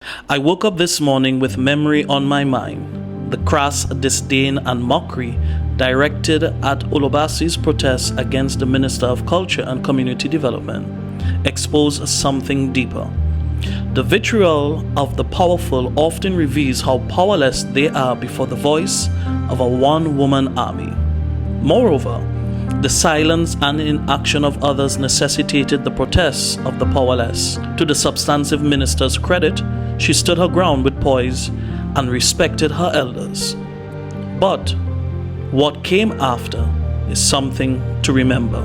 I woke up this morning with memory on my mind, the crass disdain and mockery directed at Olobasi's protests against the Minister of Culture and Community Development expose something deeper. The vitriol of the powerful often reveals how powerless they are before the voice of a one-woman army. Moreover, the silence and inaction of others necessitated the protests of the powerless. To the substantive minister's credit, she stood her ground with poise and respected her elders. But what came after is something to remember.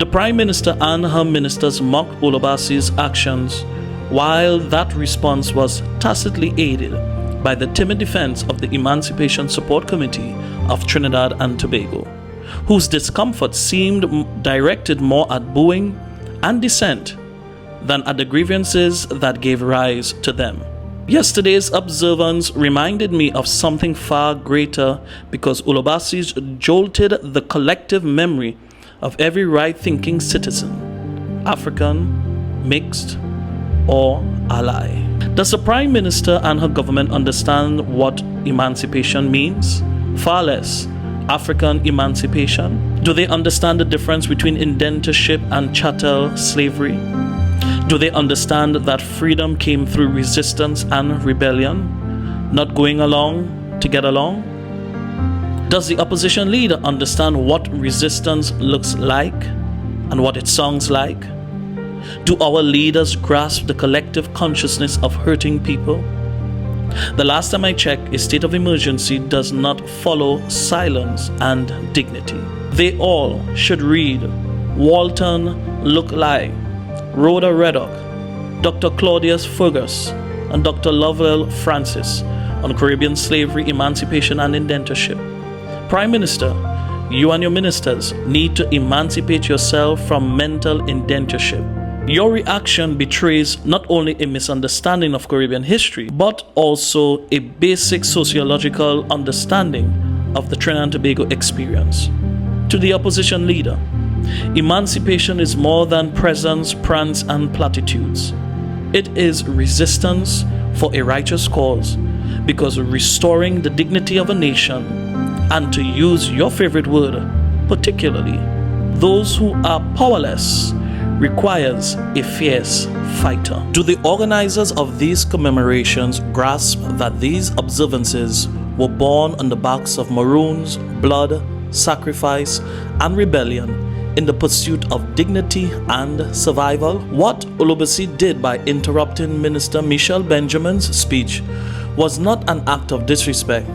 The Prime Minister and her ministers mocked Olobasi's actions, while that response was tacitly aided by the timid defense of the Emancipation Support Committee of Trinidad and Tobago, whose discomfort seemed directed more at booing and dissent than at the grievances that gave rise to them. Yesterday's observance reminded me of something far greater because Olobasi's jolted the collective memory of every right-thinking citizen, African, mixed, or ally. Does the Prime Minister and her government understand what emancipation means? Far less. African emancipation? Do they understand the difference between indentureship and chattel slavery? Do they understand that freedom came through resistance and rebellion, not going along to get along? Does the opposition leader understand what resistance looks like and what it sounds like? Do our leaders grasp the collective consciousness of hurting people? The last time I checked, a state of emergency does not follow silence and dignity. They all should read Walton Look-Like, Rhoda Reddock, Dr. Claudius Fergus, and Dr. Lovell Francis on Caribbean slavery, emancipation, and indentureship. Prime Minister, you and your ministers need to emancipate yourself from mental indentureship. Your reaction betrays not only a misunderstanding of Caribbean history, but also a basic sociological understanding of the Trinidad and Tobago experience. To the opposition leader, emancipation is more than presents, prance, and platitudes. It is resistance for a righteous cause, because restoring the dignity of a nation, and to use your favorite word, particularly those who are powerless, requires a fierce fighter. Do the organizers of these commemorations grasp that these observances were born on the backs of maroons, blood, sacrifice, and rebellion in the pursuit of dignity and survival? What Olobasi did by interrupting Minister Michelle Benjamin's speech was not an act of disrespect,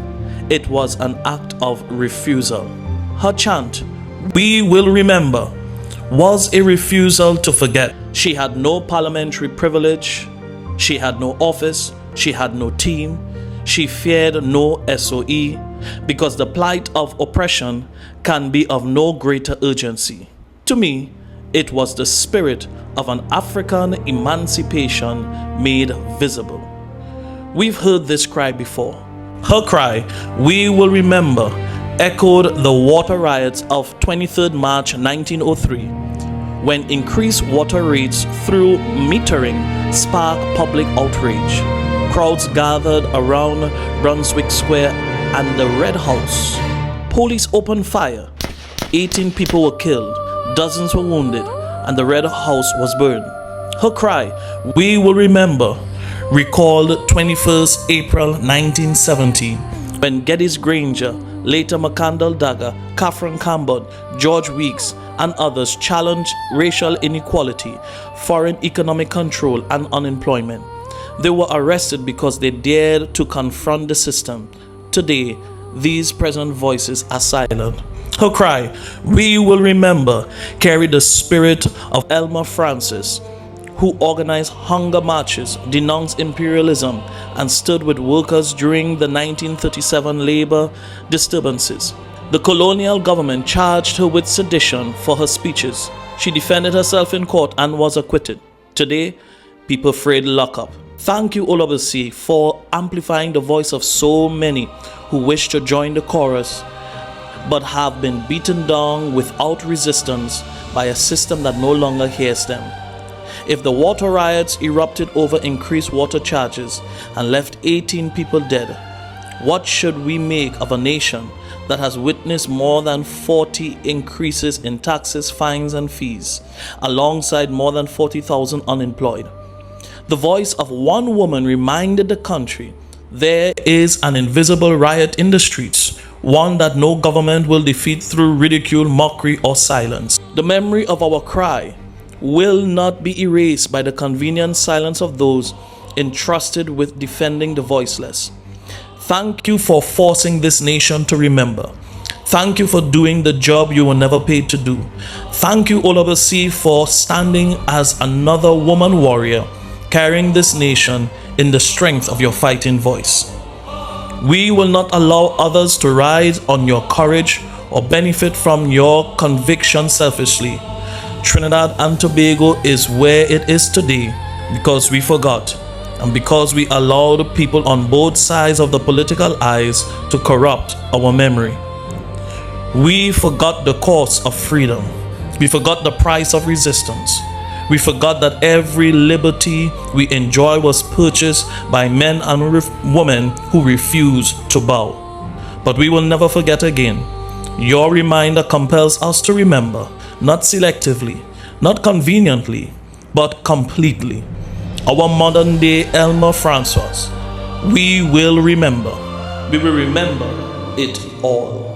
it was an act of refusal. Her chant, "We will remember," was a refusal to forget. She had no parliamentary privilege, she had no office, she had no team, she feared no SOE, because the plight of oppression can be of no greater urgency. To me, it was the spirit of an African emancipation made visible. We've heard this cry before. Her cry, "We will remember," echoed the water riots of 23rd March 1903, when increased water rates through metering sparked public outrage. Crowds gathered around Brunswick Square and the Red House. Police opened fire. 18 people were killed, dozens were wounded, and the Red House was burned. Her cry, "We will remember," recalled 21st April 1970, when Geddes Granger, later McCandle Dagger, Catherine Cambot, George Weeks, and others challenged racial inequality, foreign economic control, and unemployment. They were arrested because they dared to confront the system. Today, these present voices are silent. Her cry, "We will remember," carried the spirit of Elmer Francis, who organized hunger marches, denounced imperialism, and stood with workers during the 1937 labor disturbances. The colonial government charged her with sedition for her speeches. She defended herself in court and was acquitted. Today, people afraid lockup. Thank you, Olobasi, for amplifying the voice of so many who wish to join the chorus, but have been beaten down without resistance by a system that no longer hears them. If the water riots erupted over increased water charges and left 18 people dead, what should we make of a nation that has witnessed more than 40 increases in taxes, fines, and fees, alongside more than 40,000 unemployed? The voice of one woman reminded the country there is an invisible riot in the streets, one that no government will defeat through ridicule, mockery, or silence. The memory of our cry will not be erased by the convenient silence of those entrusted with defending the voiceless. Thank you for forcing this nation to remember. Thank you for doing the job you were never paid to do. Thank you, Olabisi, for standing as another woman warrior, carrying this nation in the strength of your fighting voice. We will not allow others to ride on your courage or benefit from your conviction selfishly. Trinidad and Tobago is where it is today because we forgot, and because we allowed people on both sides of the political aisle to corrupt our memory. We forgot the cost of freedom. We forgot the price of resistance. We forgot that every liberty we enjoy was purchased by men and women who refused to bow. But we will never forget again. Your reminder compels us to remember, not selectively, not conveniently, but completely. Our modern day Elmer Francois. We will remember. We will remember it all.